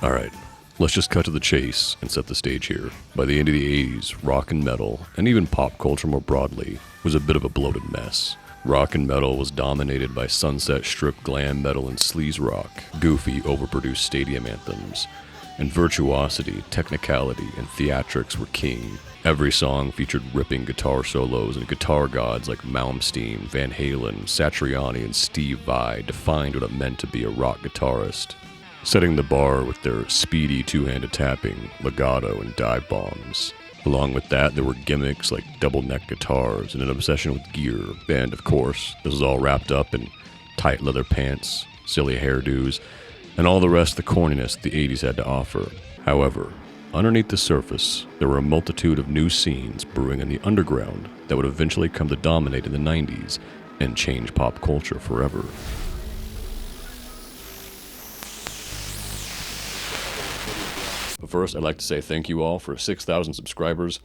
Alright, let's just cut to the chase and set the stage here. By the end of the 80s, rock and metal, and even pop culture more broadly, was a bit of a bloated mess. Rock and metal was dominated by Sunset Strip glam metal and sleaze rock, goofy, overproduced stadium anthems, and virtuosity, technicality, and theatrics were king. Every song featured ripping guitar solos, and guitar gods like Malmsteen, Van Halen, Satriani, and Steve Vai defined what it meant to be a rock guitarist, setting the bar with their speedy two-handed tapping, legato, and dive bombs. Along with that, there were gimmicks like double-neck guitars and an obsession with gear, and of course, this was all wrapped up in tight leather pants, silly hairdos, and all the rest of the corniness the 80s had to offer. However, underneath the surface, there were a multitude of new scenes brewing in the underground that would eventually come to dominate in the 90s and change pop culture forever. But first, I'd like to say thank you all for 6,000 subscribers.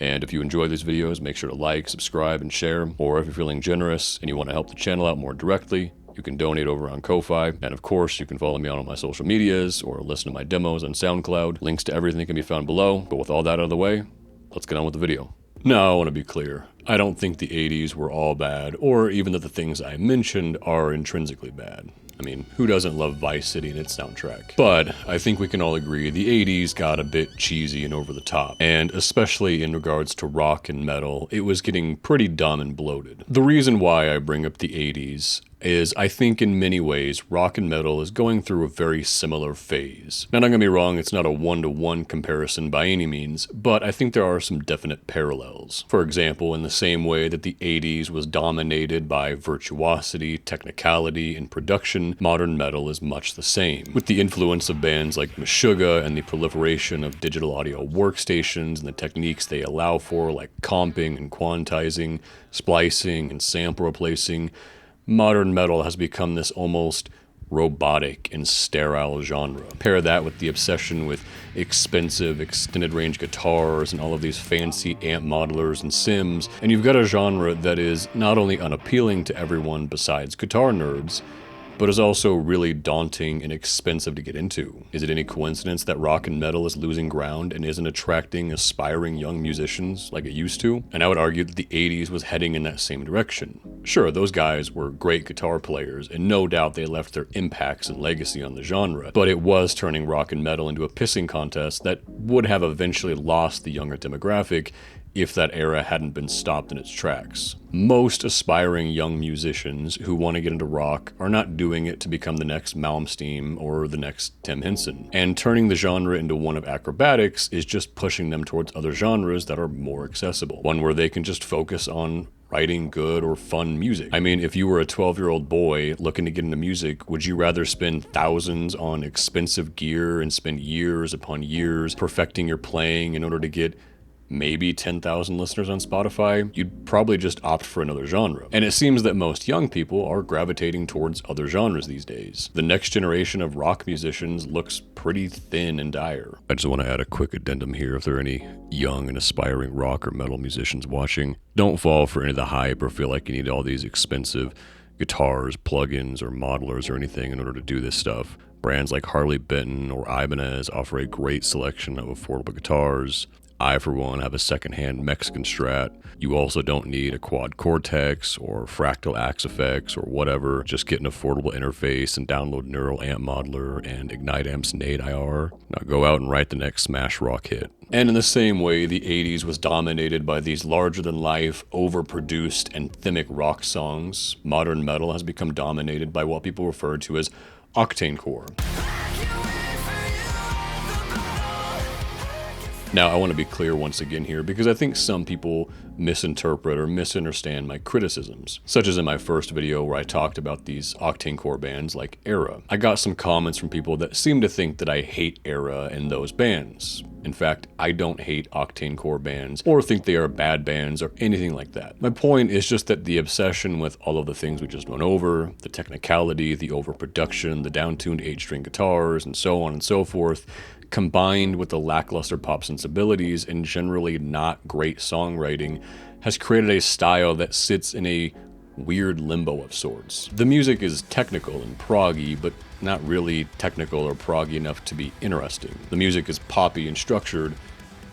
And if you enjoy these videos, make sure to like, subscribe, and share. Or if you're feeling generous and you want to help the channel out more directly, you can donate over on Ko-Fi. And of course, you can follow me on all my social medias or listen to my demos on SoundCloud. Links to everything can be found below. But with all that out of the way, let's get on with the video. Now, I want to be clear. I don't think the 80s were all bad, or even that the things I mentioned are intrinsically bad. I mean, who doesn't love Vice City and its soundtrack? But I think we can all agree the 80s got a bit cheesy and over the top. And especially in regards to rock and metal, it was getting pretty dumb and bloated. The reason why I bring up the 80s is I think in many ways rock and metal is going through a very similar phase. Now, don't get me wrong, it's not a one-to-one comparison by any means, but I think there are some definite parallels. For example, in the same way that the 80s was dominated by virtuosity, technicality, and production, modern metal is much the same. With the influence of bands like Meshuggah and the proliferation of digital audio workstations and the techniques they allow for, like comping and quantizing, splicing, and sample replacing, modern metal has become this almost robotic and sterile genre. Pair that with the obsession with expensive extended range guitars and all of these fancy amp modelers and sims, and you've got a genre that is not only unappealing to everyone besides guitar nerds, but is also really daunting and expensive to get into. Is it any coincidence that rock and metal is losing ground and isn't attracting aspiring young musicians like it used to? And I would argue that the 80s was heading in that same direction. Sure, those guys were great guitar players, and no doubt they left their impacts and legacy on the genre, but it was turning rock and metal into a pissing contest that would have eventually lost the younger demographic if that era hadn't been stopped in its tracks. Most aspiring young musicians who want to get into rock are not doing it to become the next Malmsteen or the next Tim Henson. And turning the genre into one of acrobatics is just pushing them towards other genres that are more accessible. One where they can just focus on writing good or fun music. I mean, if you were a 12-year-old boy looking to get into music, would you rather spend thousands on expensive gear and spend years upon years perfecting your playing in order to get maybe 10,000 listeners on Spotify? You'd probably just opt for another genre. And it seems that most young people are gravitating towards other genres these days. The next generation of rock musicians looks pretty thin and dire. I just want to add a quick addendum here. If there are any young and aspiring rock or metal musicians watching, don't fall for any of the hype or feel like you need all these expensive guitars, plugins, or modelers or anything in order to do this stuff. Brands like Harley Benton or Ibanez offer a great selection of affordable guitars. I, for one, have a secondhand Mexican Strat. You also don't need a quad Cortex or fractal axe effects or whatever. Just get an affordable interface and download Neural Amp Modeler and Ignite Amp's Nade IR. Now go out and write the next smash rock hit. And in the same way, the 80s was dominated by these larger-than-life, overproduced, anthemic rock songs. Modern metal has become dominated by what people refer to as Octane Core. Now, I want to be clear once again here because I think some people misinterpret or misunderstand my criticisms, such as in my first video where I talked about these Octane Core bands like Era. I got some comments from people that seem to think that I hate Era and those bands. In fact, I don't hate Octane Core bands or think they are bad bands or anything like that. My point is just that the obsession with all of the things we just went over, the technicality, the overproduction, the down-tuned 8-string guitars, and so on and so forth, combined with the lackluster pop sensibilities and generally not great songwriting, has created a style that sits in a weird limbo of sorts. The music is technical and proggy, but not really technical or proggy enough to be interesting. The music is poppy and structured,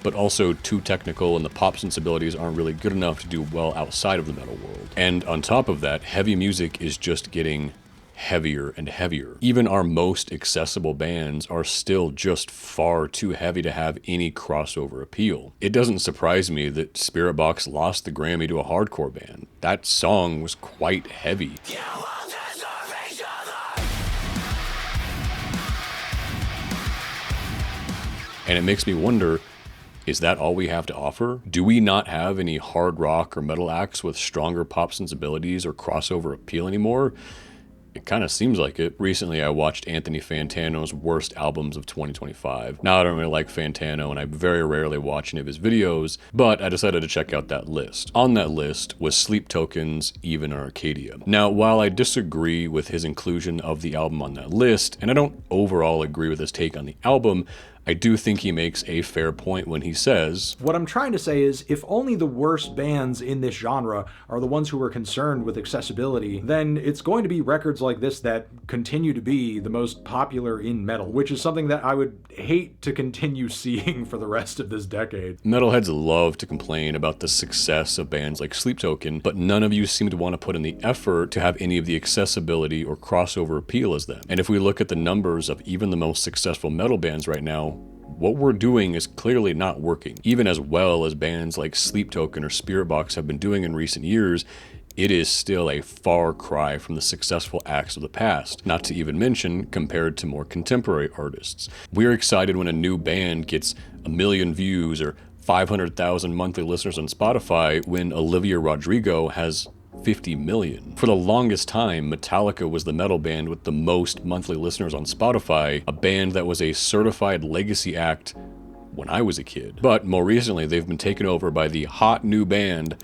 but also too technical, and the pop sensibilities aren't really good enough to do well outside of the metal world. And on top of that, heavy music is just getting heavier and heavier. Even our most accessible bands are still just far too heavy to have any crossover appeal. It doesn't surprise me that Spiritbox lost the Grammy to a hardcore band. That song was quite heavy. And it makes me wonder, is that all we have to offer? Do we not have any hard rock or metal acts with stronger pop sensibilities or crossover appeal anymore? It kind of seems like it. Recently, I watched Anthony Fantano's worst albums of 2025. Now, I don't really like Fantano, and I very rarely watch any of his videos, but I decided to check out that list. On that list was Sleep Token's Even Arcadia. Now, while I disagree with his inclusion of the album on that list, and I don't overall agree with his take on the album, I do think he makes a fair point when he says, "What I'm trying to say is, if only the worst bands in this genre are the ones who are concerned with accessibility, then it's going to be records like this that continue to be the most popular in metal, which is something that I would hate to continue seeing for the rest of this decade." Metalheads love to complain about the success of bands like Sleep Token, but none of you seem to want to put in the effort to have any of the accessibility or crossover appeal as them. And if we look at the numbers of even the most successful metal bands right now, what we're doing is clearly not working. Even as well as bands like Sleep Token or Spiritbox have been doing in recent years, it is still a far cry from the successful acts of the past, not to even mention compared to more contemporary artists. We're excited when a new band gets 1 million views or 500,000 monthly listeners on Spotify when Olivia Rodrigo has 50 million. For the longest time, Metallica was the metal band with the most monthly listeners on Spotify, a band that was a certified legacy act when I was a kid. But more recently, they've been taken over by the hot new band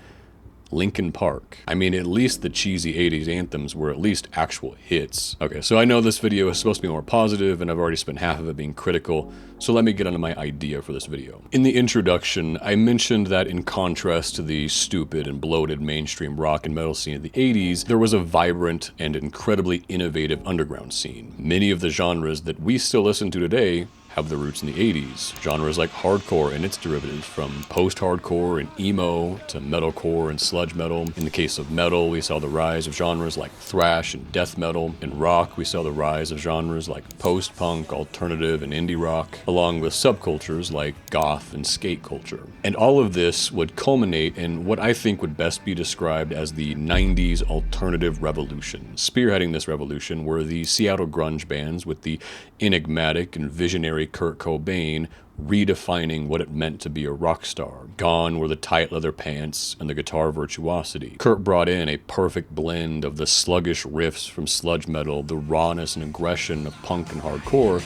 Linkin Park. I mean, at least the cheesy 80s anthems were at least actual hits. Okay, so I know this video is supposed to be more positive, and I've already spent half of it being critical, so let me get onto my idea for this video. In the introduction, I mentioned that in contrast to the stupid and bloated mainstream rock and metal scene of the 80s, there was a vibrant and incredibly innovative underground scene. Many of the genres that we still listen to today have their roots in the 80s. Genres like hardcore and its derivatives, from post-hardcore and emo to metalcore and sludge metal. In the case of metal, we saw the rise of genres like thrash and death metal. In rock, we saw the rise of genres like post-punk, alternative, and indie rock, along with subcultures like goth and skate culture. And all of this would culminate in what I think would best be described as the 90s alternative revolution. Spearheading this revolution were the Seattle grunge bands with the enigmatic and visionary Kurt Cobain redefining what it meant to be a rock star. Gone were the tight leather pants and the guitar virtuosity. Kurt brought in a perfect blend of the sluggish riffs from sludge metal, the rawness and aggression of punk and hardcore,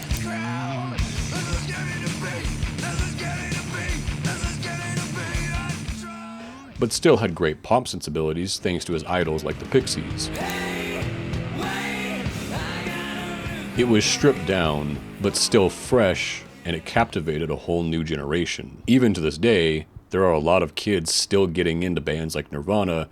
but still had great pop sensibilities thanks to his idols like the Pixies. It was stripped down, but still fresh, and it captivated a whole new generation. Even to this day, there are a lot of kids still getting into bands like Nirvana.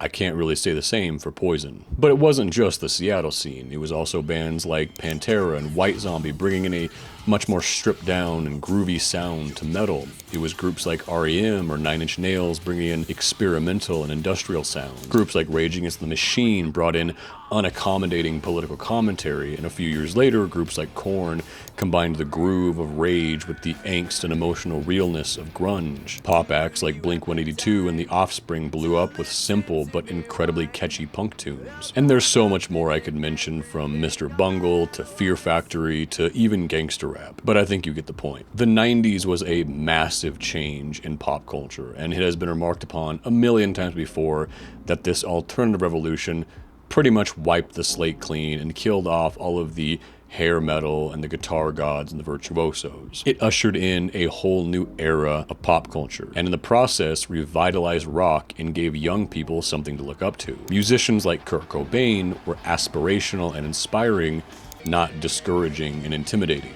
I can't really say the same for Poison. But it wasn't just the Seattle scene. It was also bands like Pantera and White Zombie bringing in a much more stripped down and groovy sound to metal. It was groups like R.E.M. or Nine Inch Nails bringing in experimental and industrial sounds. Groups like Rage Against the Machine brought in unaccommodating political commentary, and a few years later, groups like Korn combined the groove of Rage with the angst and emotional realness of grunge. Pop acts like Blink-182 and The Offspring blew up with simple but incredibly catchy punk tunes. And there's so much more I could mention, from Mr. Bungle to Fear Factory to even gangster rap, but I think you get the point. The 90s was a massive change in pop culture, and it has been remarked upon a million times before that this alternative revolution pretty much wiped the slate clean and killed off all of the hair metal and the guitar gods and the virtuosos. It ushered in a whole new era of pop culture, and in the process revitalized rock and gave young people something to look up to. Musicians like Kurt Cobain were aspirational and inspiring, not discouraging and intimidating.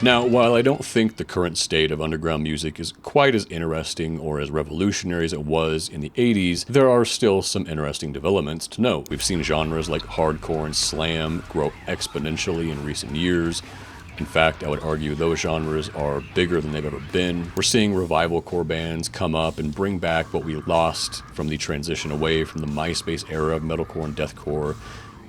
Now, while I don't think the current state of underground music is quite as interesting or as revolutionary as it was in the 80s, there are still some interesting developments to note. We've seen genres like hardcore and slam grow exponentially in recent years. In fact, I would argue those genres are bigger than they've ever been. We're seeing revival core bands come up and bring back what we lost from the transition away from the MySpace era of metalcore and deathcore.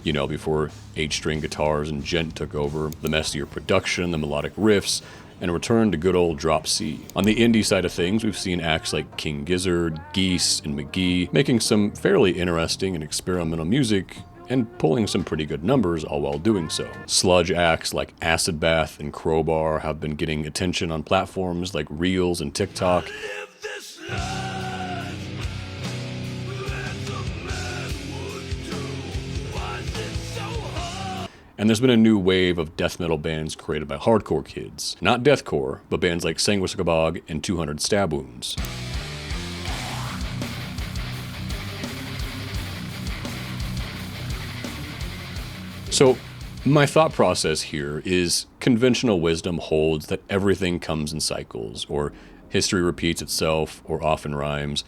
You know, before 8-string guitars and djent took over, the messier production, the melodic riffs, and a return to good old drop C. On the indie side of things, we've seen acts like King Gizzard, Geese, and McGee making some fairly interesting and experimental music and pulling some pretty good numbers all while doing so. Sludge acts like Acid Bath and Crowbar have been getting attention on platforms like Reels and TikTok. And there's been a new wave of death metal bands created by hardcore kids. Not deathcore, but bands like Sanguisugabogg and 200 Stab Wounds. So, my thought process here is conventional wisdom holds that everything comes in cycles, or history repeats itself, or often rhymes,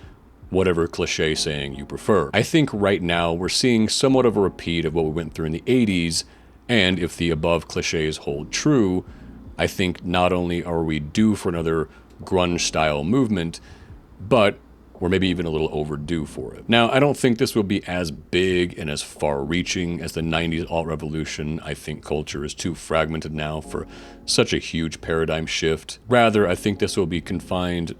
whatever cliche saying you prefer. I think right now we're seeing somewhat of a repeat of what we went through in the 80s, and if the above cliches hold true, I think not only are we due for another grunge-style movement, but we're maybe even a little overdue for it. Now, I don't think this will be as big and as far-reaching as the 90s alt-revolution. I think culture is too fragmented now for such a huge paradigm shift. Rather, I think this will be confined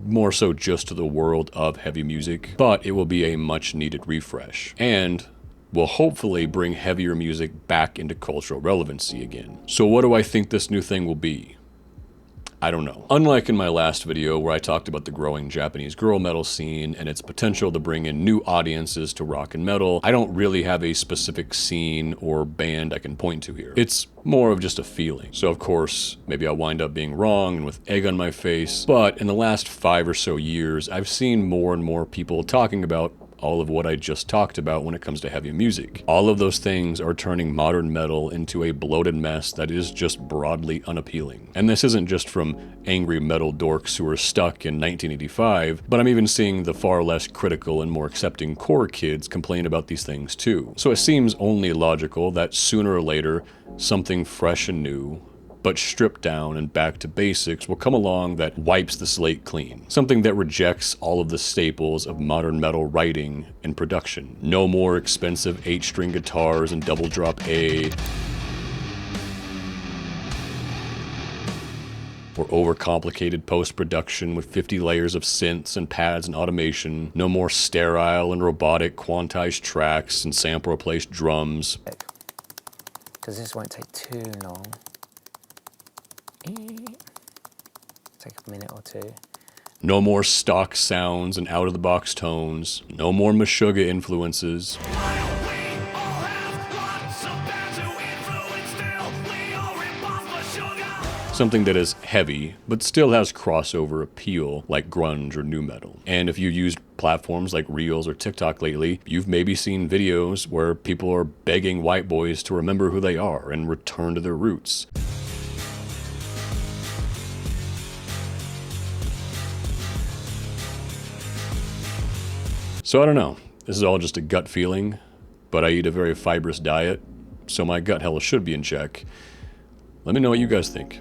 more so just to the world of heavy music, but it will be a much-needed refresh. And will hopefully bring heavier music back into cultural relevancy again. So what do I think this new thing will be? I don't know. Unlike in my last video where I talked about the growing Japanese girl metal scene and its potential to bring in new audiences to rock and metal, I don't really have a specific scene or band I can point to here. It's more of just a feeling. So of course, maybe I'll wind up being wrong and with egg on my face, but in the last 5 or so years, I've seen more and more people talking about all of what I just talked about when it comes to heavy music. All of those things are turning modern metal into a bloated mess that is just broadly unappealing. And this isn't just from angry metal dorks who are stuck in 1985, but I'm even seeing the far less critical and more accepting core kids complain about these things too. So it seems only logical that sooner or later, something fresh and new, but stripped down and back to basics will come along that wipes the slate clean. Something that rejects all of the staples of modern metal writing and production. No more expensive 8-string guitars and double drop A, or overcomplicated post-production with 50 layers of synths and pads and automation. No more sterile and robotic quantized tracks and sample replaced drums. Because this won't take too long. Take a minute or two. No more stock sounds and out-of-the-box tones. No more Meshuggah influences. Something that is heavy, but still has crossover appeal like grunge or nu metal. And if you used platforms like Reels or TikTok lately, you've maybe seen videos where people are begging white boys to remember who they are and return to their roots. So I don't know, this is all just a gut feeling, but I eat a very fibrous diet, so my gut health should be in check. Let me know what you guys think.